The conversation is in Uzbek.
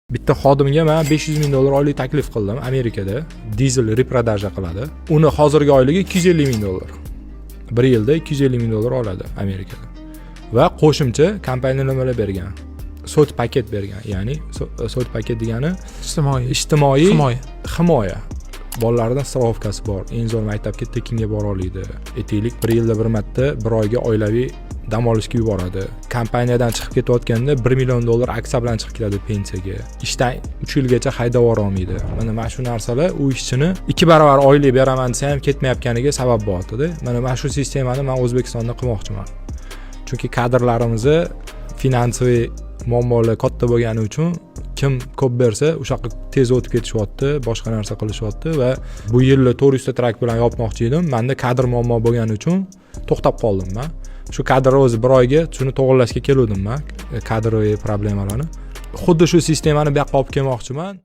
Bitta xodimga men $500,000 oylik taklif qildim Amerikada. Dizel reprodaja qiladi. Uni hozirgi oyligi $250,000. 1 yilda $250,000 oladi Amerikada. Va qo'shimcha kompaniya nimalar bergan? So't paket bergan. Ya'ni so't paket degani ijtimoiy himoya. Bolalardan stravkasi bor. Eng zo'r maktabga tekinga bora oladi. Aytaylik 1 yilda bir marta, bir oyga oilaviy dam olishga yuboradi. Kompaniyadan chiqib ketayotganda $1 million aksiya bilan chiqib keladi pensiyaga. Ishdan 3 yilgacha haydab yura olmaydi. Mana shu narsalar u ishchini 2 barobar oylik beraman desa ham ketmayotganiga sabab bo'ladi-da. Mana shu sistemani men O'zbekistonda qilmoqchiman. Chunki kadrlarimizni finansiy muammolar katta bo'lgani uchun kim ko'p bersa o'sha yoqqa tez o'tib ketishyapti, boshqa narsa qilishyapti va bu yilni 400 ta trak bilan yopmoqchi edim. Menda kadr muammo bo'lgani uchun to'xtab qoldim men. Shu kadr o'zi bir oyga shuni to'g'rilashga keldim men, kadroviy problemalarni. Xuddi shu sistemani bu yoqqa olib kelmoqchiman.